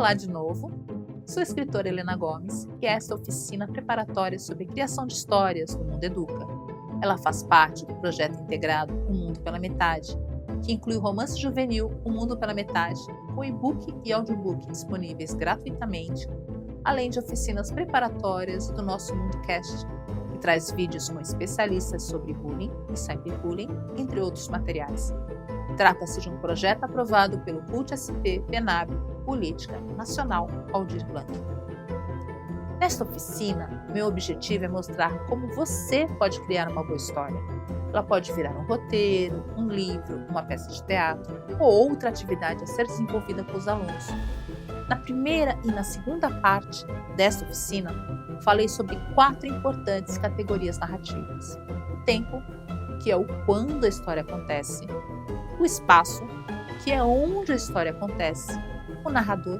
Olá de novo, sou a escritora Helena Gomes e esta é a oficina preparatória sobre criação de histórias do Mundo Educa. Ela faz parte do projeto integrado O Mundo pela Metade, que inclui o romance juvenil O Mundo pela Metade, com e-book e audiobook disponíveis gratuitamente, além de oficinas preparatórias do nosso Mundocast, que traz vídeos com especialistas sobre bullying e cyberbullying, entre outros materiais. Trata-se de um projeto aprovado pelo CUT-SP PENAB Política Nacional Aldir Blanc. Nesta oficina, meu objetivo é mostrar como você pode criar uma boa história. Ela pode virar um roteiro, um livro, uma peça de teatro ou outra atividade a ser desenvolvida com os alunos. Na primeira e na segunda parte desta oficina, falei sobre 4 importantes categorias narrativas. O tempo, que é o quando a história acontece. O espaço, que é onde a história acontece. O narrador,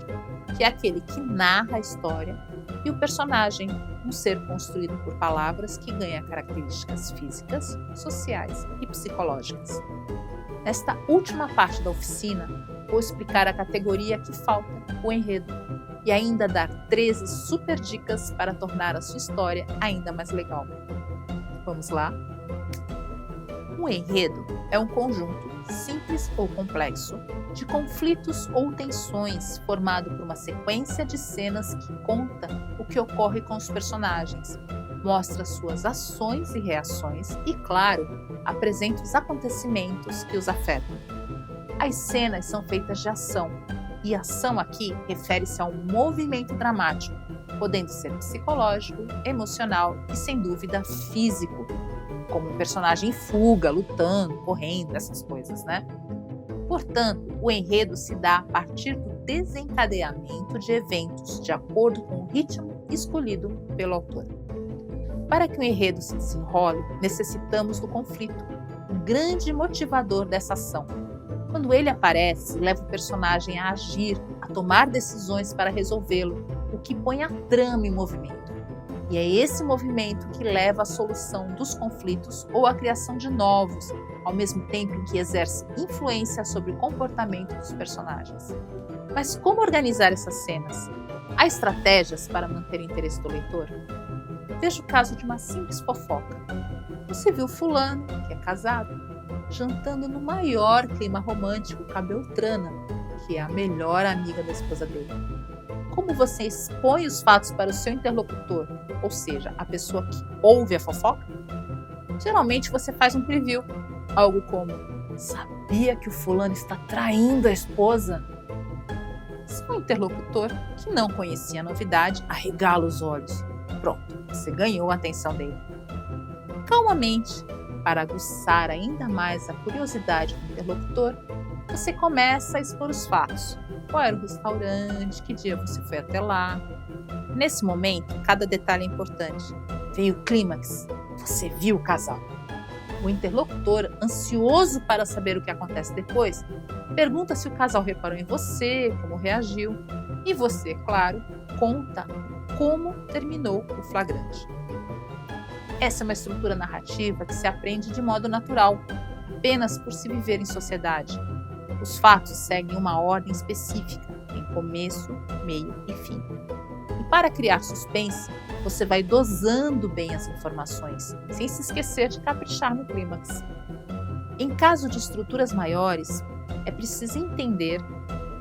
que é aquele que narra a história. E o personagem, um ser construído por palavras que ganha características físicas, sociais e psicológicas. Nesta última parte da oficina, vou explicar a categoria que falta, o enredo, e ainda dar 13 super dicas para tornar a sua história ainda mais legal. Vamos lá? Um enredo é um conjunto, simples ou complexo, de conflitos ou tensões formado por uma sequência de cenas que conta o que ocorre com os personagens, mostra suas ações e reações e, claro, apresenta os acontecimentos que os afetam. As cenas são feitas de ação, e ação aqui refere-se a um movimento dramático, podendo ser psicológico, emocional e, sem dúvida, físico, como um personagem em fuga, lutando, correndo, essas coisas, né? Portanto, o enredo se dá a partir do desencadeamento de eventos de acordo com o ritmo escolhido pelo autor. Para que o enredo se desenrole, necessitamos do conflito, o grande motivador dessa ação. Quando ele aparece, leva o personagem a agir, a tomar decisões para resolvê-lo, o que põe a trama em movimento. E é esse movimento que leva à solução dos conflitos ou à criação de novos, ao mesmo tempo em que exerce influência sobre o comportamento dos personagens. Mas como organizar essas cenas? Há estratégias para manter o interesse do leitor? Veja o caso de uma simples fofoca. Você viu fulano, que é casado, jantando no maior clima romântico com a Beltrana, que é a melhor amiga da esposa dele. Como você expõe os fatos para o seu interlocutor, ou seja, a pessoa que ouve a fofoca? Geralmente você faz um preview, algo como: sabia que o fulano está traindo a esposa? Seu interlocutor, que não conhecia a novidade, arregala os olhos. Pronto, você ganhou a atenção dele. Calmamente, para aguçar ainda mais a curiosidade do interlocutor, você começa a expor os fatos. Qual era o restaurante? Que dia você foi até lá? Nesse momento, cada detalhe é importante. Veio o clímax. Você viu o casal. O interlocutor, ansioso para saber o que acontece depois, pergunta se o casal reparou em você, como reagiu. E você, claro, conta como terminou o flagrante. Essa é uma estrutura narrativa que se aprende de modo natural, apenas por se viver em sociedade. Os fatos seguem uma ordem específica, em começo, meio e fim. E para criar suspense, você vai dosando bem as informações, sem se esquecer de caprichar no clímax. Em caso de estruturas maiores, é preciso entender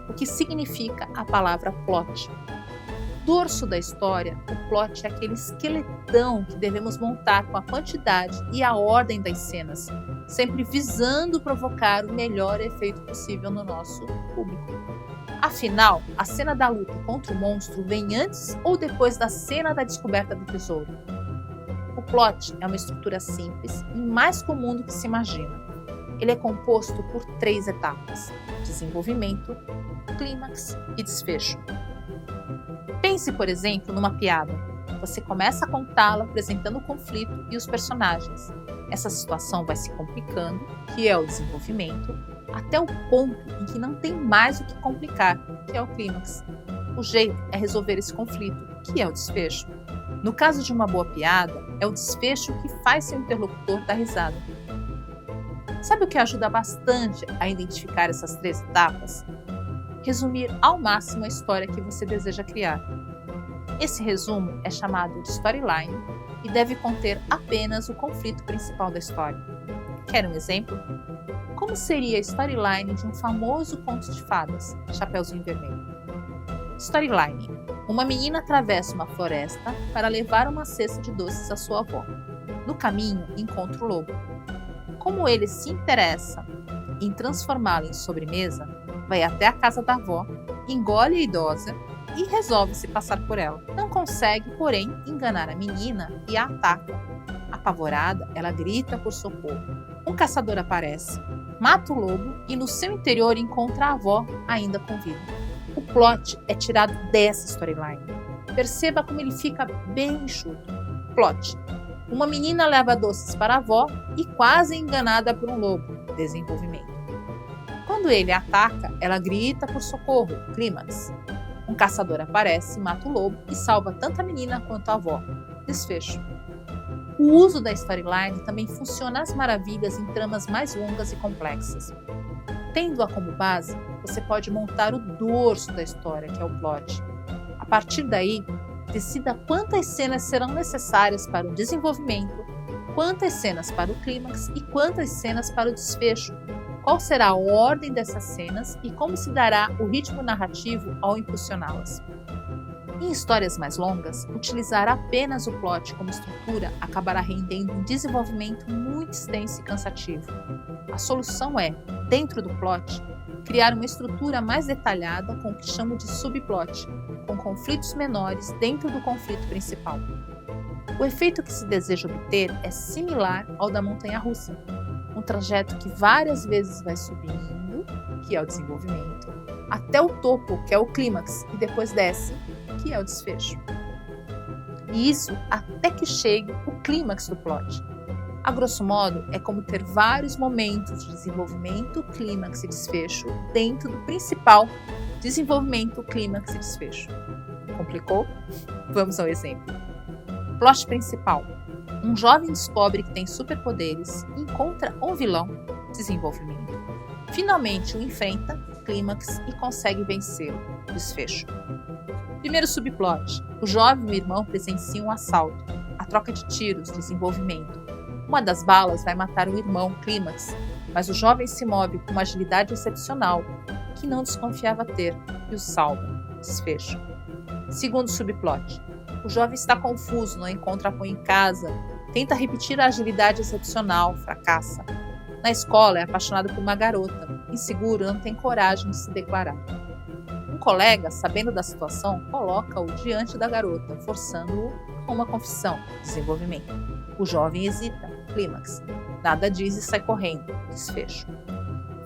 o que significa a palavra plot. Dorso da história, o plot é aquele esqueletão que devemos montar com a quantidade e a ordem das cenas, sempre visando provocar o melhor efeito possível no nosso público. Afinal, a cena da luta contra o monstro vem antes ou depois da cena da descoberta do tesouro? O plot é uma estrutura simples e mais comum do que se imagina. Ele é composto por 3 etapas: desenvolvimento, clímax e desfecho. Pense, por exemplo, numa piada. Você começa a contá-la apresentando o conflito e os personagens. Essa situação vai se complicando, que é o desenvolvimento, até o ponto em que não tem mais o que complicar, que é o clímax. O jeito é resolver esse conflito, que é o desfecho. No caso de uma boa piada, é o desfecho que faz seu interlocutor dar risada. Sabe o que ajuda bastante a identificar essas 3 etapas? resumir ao máximo a história que você deseja criar. Esse resumo é chamado de storyline e deve conter apenas o conflito principal da história. Quer um exemplo? Como seria a storyline de um famoso conto de fadas, Chapeuzinho Vermelho? Storyline: uma menina atravessa uma floresta para levar uma cesta de doces à sua avó. No caminho, encontra o lobo. Como ele se interessa em transformá-la em sobremesa, vai até a casa da avó, engole a idosa e resolve se passar por ela. Não consegue, porém, enganar a menina e a ataca. Apavorada, ela grita por socorro. Um caçador aparece, mata o lobo e no seu interior encontra a avó ainda com vida. O plot é tirado dessa storyline. Perceba como ele fica bem enxuto. Plot: uma menina leva doces para a avó e quase é enganada por um lobo. Desenvolvimento: quando ele a ataca, ela grita por socorro. Clímax: um caçador aparece, mata o lobo e salva tanto a menina quanto a avó. Desfecho: o uso da storyline também funciona às maravilhas em tramas mais longas e complexas. Tendo-a como base, você pode montar o dorso da história, que é o plot. A partir daí, decida quantas cenas serão necessárias para o desenvolvimento, quantas cenas para o clímax e quantas cenas para o desfecho. Qual será a ordem dessas cenas e como se dará o ritmo narrativo ao impulsioná-las. Em histórias mais longas, utilizar apenas o plot como estrutura acabará rendendo um desenvolvimento muito extenso e cansativo. A solução é, dentro do plot, criar uma estrutura mais detalhada com o que chamo de subplot, com conflitos menores dentro do conflito principal. O efeito que se deseja obter é similar ao da montanha-russa, um trajeto que várias vezes vai subindo, que é o desenvolvimento, até o topo, que é o clímax, e depois desce, que é o desfecho. E isso até que chegue o clímax do plot. A grosso modo, é como ter vários momentos de desenvolvimento, clímax e desfecho dentro do principal desenvolvimento, clímax e desfecho. Complicou? Vamos ao exemplo. Plot principal: um jovem descobre que tem superpoderes e encontra um vilão, desenvolvimento. Finalmente o enfrenta, clímax, e consegue vencê-lo, desfecho. Primeiro subplot: o jovem e o irmão presenciam um assalto, a troca de tiros, desenvolvimento. Uma das balas vai matar o irmão, clímax, mas o jovem se move com uma agilidade excepcional, que não desconfiava ter, e o salva, desfecho. Segundo subplot: o jovem está confuso, não encontra apoio em casa, tenta repetir a agilidade excepcional, fracassa. Na escola é apaixonado por uma garota, inseguro, não tem coragem de se declarar. Um colega, sabendo da situação, coloca-o diante da garota, forçando-o a uma confissão, desenvolvimento. O jovem hesita, clímax. Nada diz e sai correndo, desfecho.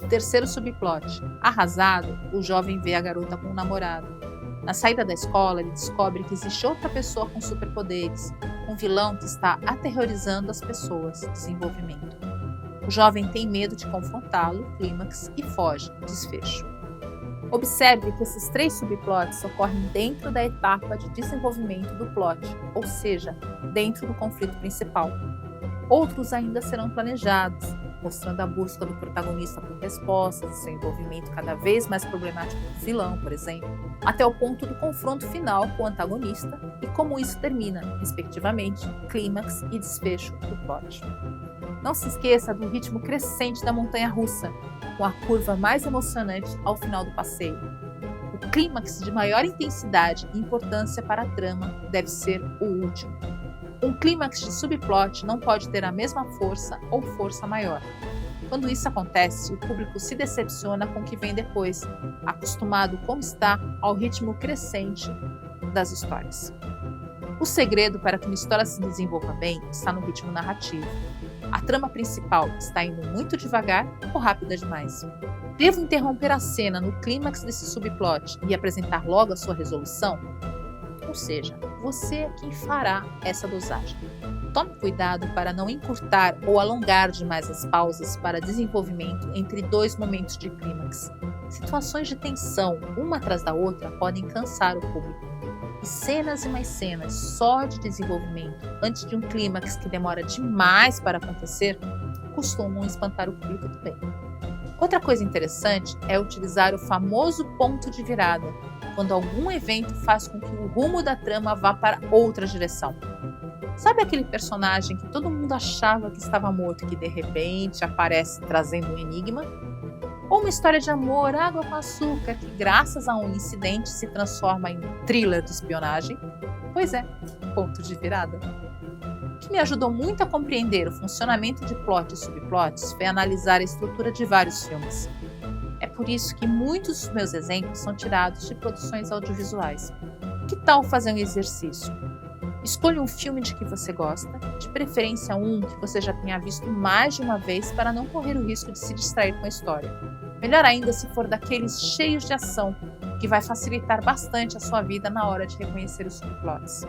Terceiro subplot: arrasado, o jovem vê a garota com um namorado. Na saída da escola, ele descobre que existe outra pessoa com superpoderes, um vilão que está aterrorizando as pessoas, desenvolvimento. O jovem tem medo de confrontá-lo, clímax, e foge, desfecho. Observe que esses três subplots ocorrem dentro da etapa de desenvolvimento do plot, ou seja, dentro do conflito principal. Outros ainda serão planejados, mostrando a busca do protagonista por respostas e seu envolvimento cada vez mais problemático do vilão, por exemplo, até o ponto do confronto final com o antagonista e como isso termina, respectivamente, clímax e desfecho do plot. Não se esqueça do ritmo crescente da montanha-russa, com a curva mais emocionante ao final do passeio. O clímax de maior intensidade e importância para a trama deve ser o último. Um clímax de subplot não pode ter a mesma força ou força maior. Quando isso acontece, o público se decepciona com o que vem depois, acostumado como está ao ritmo crescente das histórias. O segredo para que uma história se desenvolva bem está no ritmo narrativo. A trama principal está indo muito devagar ou rápida demais. Devo interromper a cena no clímax desse subplot e apresentar logo a sua resolução? Ou seja, você é quem fará essa dosagem. Tome cuidado para não encurtar ou alongar demais as pausas para desenvolvimento entre dois momentos de clímax. Situações de tensão, uma atrás da outra, podem cansar o público. E cenas e mais cenas só de desenvolvimento antes de um clímax que demora demais para acontecer costumam espantar o público também. Outra coisa interessante é utilizar o famoso ponto de virada, quando algum evento faz com que o rumo da trama vá para outra direção. Sabe aquele personagem que todo mundo achava que estava morto e que de repente aparece trazendo um enigma? Ou uma história de amor, água com açúcar, que graças a um incidente se transforma em um thriller de espionagem? Pois é, ponto de virada. O que me ajudou muito a compreender o funcionamento de plot e subplots foi analisar a estrutura de vários filmes. É por isso que muitos dos meus exemplos são tirados de produções audiovisuais. Que tal fazer um exercício? Escolha um filme de que você gosta, de preferência um que você já tenha visto mais de uma vez para não correr o risco de se distrair com a história. Melhor ainda se for daqueles cheios de ação, que vai facilitar bastante a sua vida na hora de reconhecer os subplots.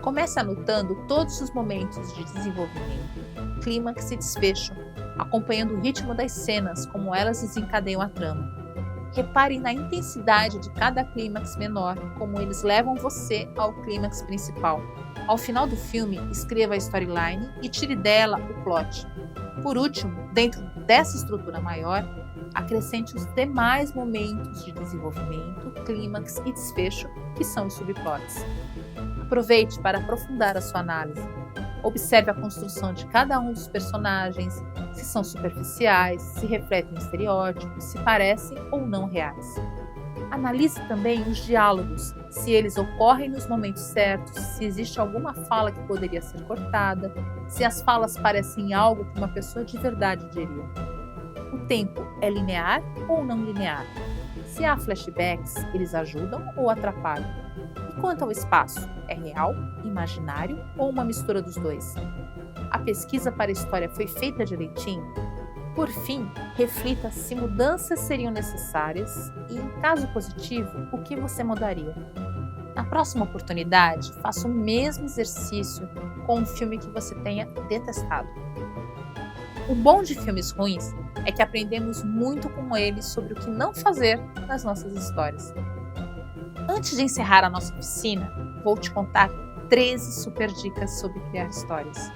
Comece anotando todos os momentos de desenvolvimento, clímax e desfecho, acompanhando o ritmo das cenas, como elas desencadeiam a trama. Repare na intensidade de cada clímax menor, como eles levam você ao clímax principal. Ao final do filme, escreva a storyline e tire dela o plot. Por último, dentro dessa estrutura maior, acrescente os demais momentos de desenvolvimento, clímax e desfecho, que são os subplots. Aproveite para aprofundar a sua análise. Observe a construção de cada um dos personagens, se são superficiais, se refletem estereótipos, se parecem ou não reais. Analise também os diálogos, se eles ocorrem nos momentos certos, se existe alguma fala que poderia ser cortada, se as falas parecem algo que uma pessoa de verdade diria. O tempo é linear ou não linear? Se há flashbacks, eles ajudam ou atrapalham? E quanto ao espaço, é real, imaginário ou uma mistura dos dois? A pesquisa para a história foi feita direitinho? Por fim, reflita se mudanças seriam necessárias e, em caso positivo, o que você mudaria. Na próxima oportunidade, faça o mesmo exercício com um filme que você tenha detestado. O bom de filmes ruins é que aprendemos muito com eles sobre o que não fazer nas nossas histórias. Antes de encerrar a nossa oficina, vou te contar 13 super dicas sobre criar histórias.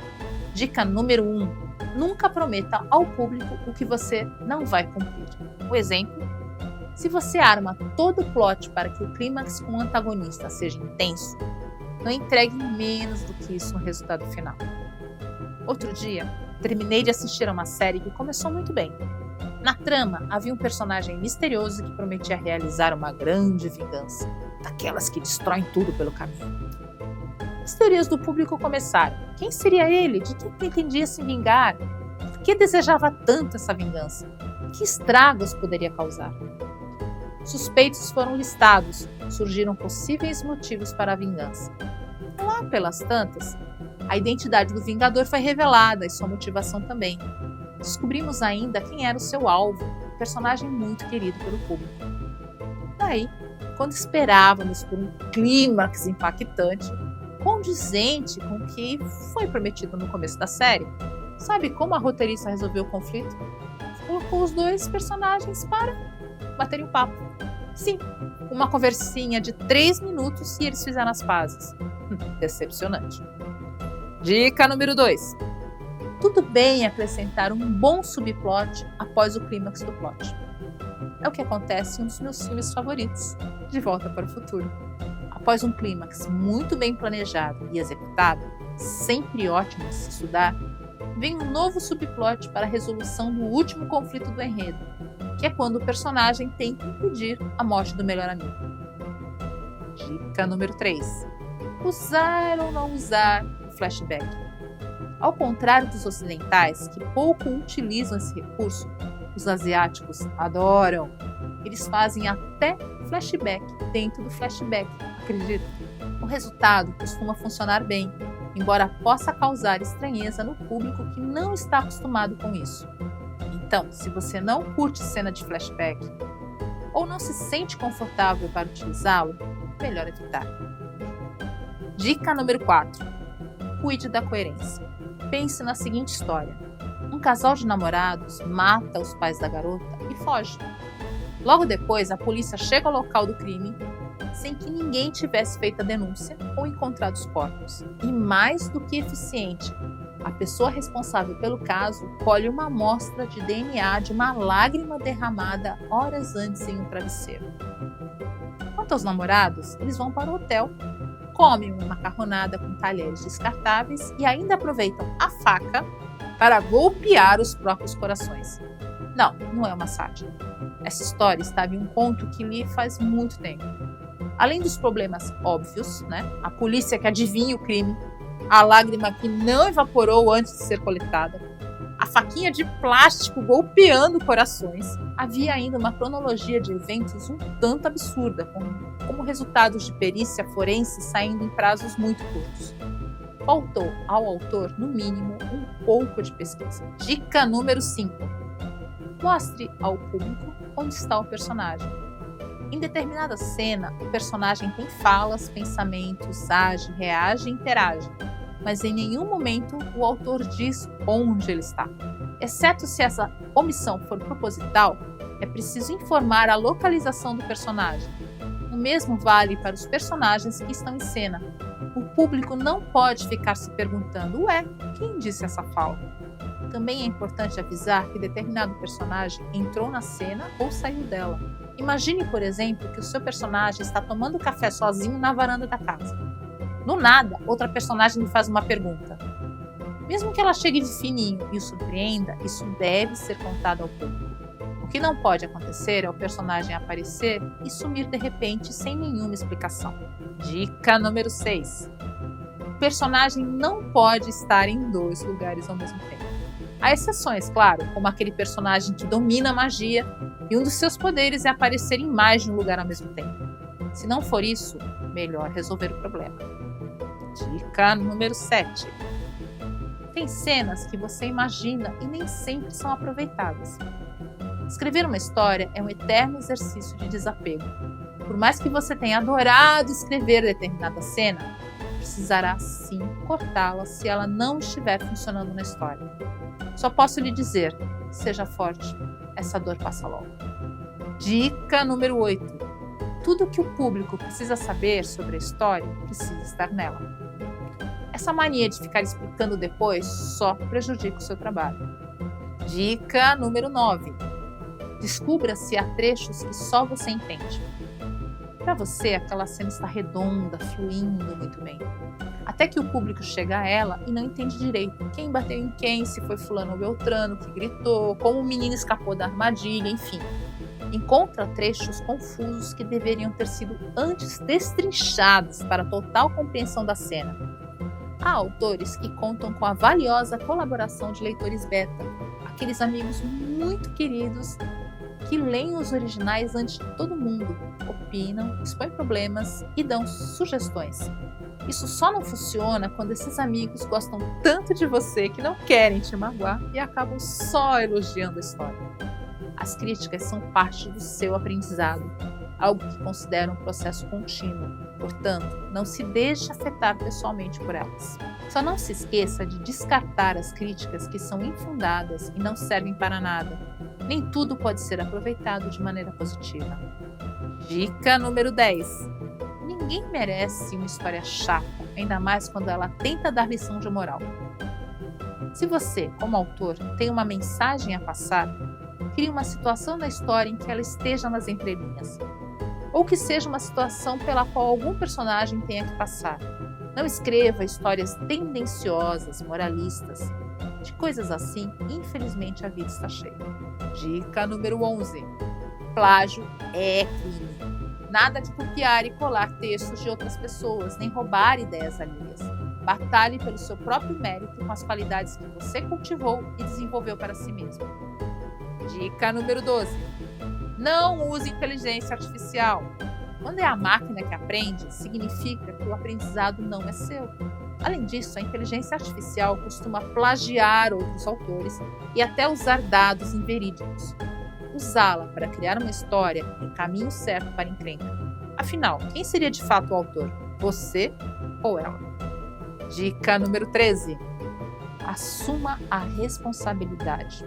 Dica número 1: nunca prometa ao público o que você não vai cumprir. O exemplo: se você arma todo o plot para que o clímax com o antagonista seja intenso, não entregue menos do que isso no resultado final. Outro dia, terminei de assistir a uma série que começou muito bem. Na trama, havia um personagem misterioso que prometia realizar uma grande vingança, daquelas que destroem tudo pelo caminho. As teorias do público começaram. Quem seria ele? De quem pretendia se vingar? Por que desejava tanto essa vingança? Que estragos poderia causar? Suspeitos foram listados, surgiram possíveis motivos para a vingança. Lá pelas tantas, a identidade do Vingador foi revelada e sua motivação também. Descobrimos ainda quem era o seu alvo, um personagem muito querido pelo público. Daí, quando esperávamos por um clímax impactante, condizente com o que foi prometido no começo da série, sabe como a roteirista resolveu o conflito? Colocou os dois personagens para baterem um papo. Sim, uma conversinha de 3 minutos e eles fizeram as pazes. Decepcionante. Dica número 2. Tudo bem acrescentar um bom subplot após o clímax do plot. É o que acontece em um dos meus filmes favoritos, De Volta para o Futuro. Após um clímax muito bem planejado e executado, sempre ótimo de se estudar, vem um novo subplot para a resolução do último conflito do enredo, que é quando o personagem tenta impedir a morte do melhor amigo. Dica número 3. Usar ou não usar o flashback. Ao contrário dos ocidentais, que pouco utilizam esse recurso, os asiáticos adoram. Eles fazem até flashback dentro do flashback, acredita? O resultado costuma funcionar bem, embora possa causar estranheza no público que não está acostumado com isso. Então, se você não curte cena de flashback ou não se sente confortável para utilizá-lo, melhor evitar. Dica número 4. Cuide da coerência. Pense na seguinte história. Um casal de namorados mata os pais da garota e foge. Logo depois, a polícia chega ao local do crime sem que ninguém tivesse feito a denúncia ou encontrado os corpos. E mais do que eficiente, A pessoa responsável pelo caso colhe uma amostra de DNA de uma lágrima derramada horas antes em um travesseiro. Quanto aos namorados, eles vão para o hotel, comem uma macarronada com talheres descartáveis e ainda aproveitam a faca para golpear os próprios corações. Não é uma sátira. Essa história estava em um conto que li faz muito tempo. Além dos problemas óbvios, a polícia que adivinha o crime, a lágrima que não evaporou antes de ser coletada, a faquinha de plástico golpeando corações, havia ainda uma cronologia de eventos um tanto absurda, como resultados de perícia forense saindo em prazos muito curtos. Faltou ao autor, no mínimo, um pouco de pesquisa. Dica número 5. Mostre ao público onde está o personagem. Em determinada cena, o personagem tem falas, pensamentos, age, reage e interage, mas em nenhum momento o autor diz onde ele está. Exceto se essa omissão for proposital, é preciso informar a localização do personagem. O mesmo vale para os personagens que estão em cena. O público não pode ficar se perguntando: ué, quem disse essa fala? Também é importante avisar que determinado personagem entrou na cena ou saiu dela. Imagine, por exemplo, que o seu personagem está tomando café sozinho na varanda da casa. Do nada, outra personagem lhe faz uma pergunta. Mesmo que ela chegue de fininho e o surpreenda, isso deve ser contado ao público. O que não pode acontecer é o personagem aparecer e sumir de repente sem nenhuma explicação. Dica número 6. O personagem não pode estar em 2 lugares ao mesmo tempo. Há exceções, claro, como aquele personagem que domina a magia e um dos seus poderes é aparecer em mais de um lugar ao mesmo tempo. Se não for isso, melhor resolver o problema. Dica número 7. Tem cenas que você imagina e nem sempre são aproveitadas. Escrever uma história é um eterno exercício de desapego. Por mais que você tenha adorado escrever determinada cena, precisará sim cortá-la se ela não estiver funcionando na história. Só posso lhe dizer, seja forte, essa dor passa logo. Dica número 8. Tudo o que o público precisa saber sobre a história precisa estar nela. Essa mania de ficar explicando depois só prejudica o seu trabalho. Dica número 9. Descubra se há trechos que só você entende. Para você, aquela cena está redonda, fluindo muito bem. Até que o público chega a ela e não entende direito quem bateu em quem, se foi fulano ou beltrano, que gritou, como o menino escapou da armadilha, enfim. Encontra trechos confusos que deveriam ter sido antes destrinchados para total compreensão da cena. Há autores que contam com a valiosa colaboração de leitores beta, aqueles amigos muito queridos que leem os originais antes de todo mundo, opinam, expõem problemas e dão sugestões. Isso só não funciona quando esses amigos gostam tanto de você que não querem te magoar e acabam só elogiando a história. As críticas são parte do seu aprendizado, algo que considera um processo contínuo. Portanto, não se deixe afetar pessoalmente por elas. Só não se esqueça de descartar as críticas que são infundadas e não servem para nada. Nem tudo pode ser aproveitado de maneira positiva. Dica número 10. Ninguém merece uma história chata, ainda mais quando ela tenta dar lição de moral. Se você, como autor, tem uma mensagem a passar, crie uma situação da história em que ela esteja nas entrelinhas. Ou que seja uma situação pela qual algum personagem tenha que passar. Não escreva histórias tendenciosas, moralistas. De coisas assim, infelizmente, a vida está cheia. Dica número 11. Plágio é crime. Nada de copiar e colar textos de outras pessoas, nem roubar ideias alheias. Batalhe pelo seu próprio mérito com as qualidades que você cultivou e desenvolveu para si mesmo. Dica número 12. Não use inteligência artificial. Quando é a máquina que aprende, significa que o aprendizado não é seu. Além disso, a inteligência artificial costuma plagiar outros autores e até usar dados inverídicos. Usá-la para criar uma história é o caminho certo para a encrenca. Afinal, quem seria de fato o autor? Você ou ela? Dica número 13. Assuma a responsabilidade.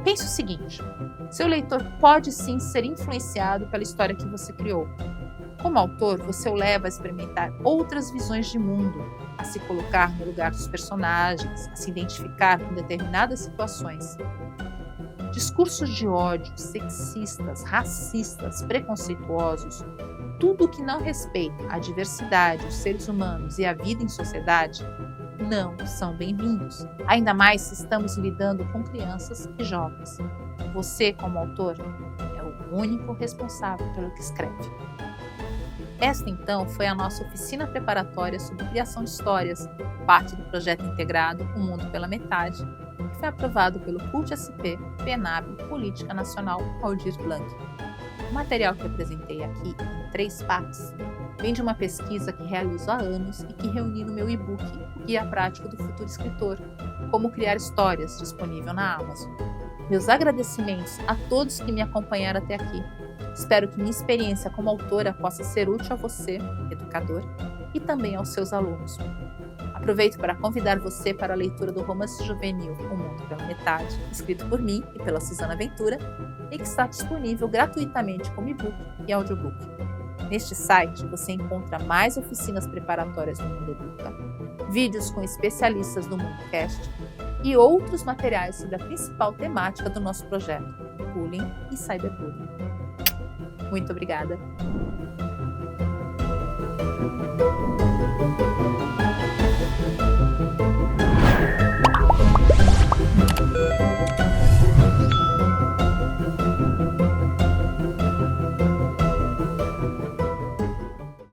Pense o seguinte: seu leitor pode sim ser influenciado pela história que você criou. Como autor, você o leva a experimentar outras visões de mundo, a se colocar no lugar dos personagens, a se identificar com determinadas situações. Discursos de ódio, sexistas, racistas, preconceituosos, tudo que não respeita a diversidade, os seres humanos e a vida em sociedade, não são bem-vindos. Ainda mais se estamos lidando com crianças e jovens. Você, como autor, é o único responsável pelo que escreve. Esta, então, foi a nossa oficina preparatória sobre criação de histórias, parte do projeto integrado O Mundo pela Metade, que foi aprovado pelo CUT-SP, PENAB, Política Nacional Aldir Blanc. O material que apresentei aqui, em 3 partes, vem de uma pesquisa que realizo há anos e que reuni no meu e-book O Guia Prático do Futuro Escritor, Como Criar Histórias, disponível na Amazon. Meus agradecimentos a todos que me acompanharam até aqui. Espero que minha experiência como autora possa ser útil a você, educador, e também aos seus alunos. Aproveito para convidar você para a leitura do romance juvenil O Mundo pela Metade, escrito por mim e pela Suzana Ventura, e que está disponível gratuitamente como e-book e audiobook. Neste site você encontra mais oficinas preparatórias do Mundo Educa, vídeos com especialistas do MundoCast e outros materiais sobre a principal temática do nosso projeto, bullying e cyberbullying. Muito obrigada!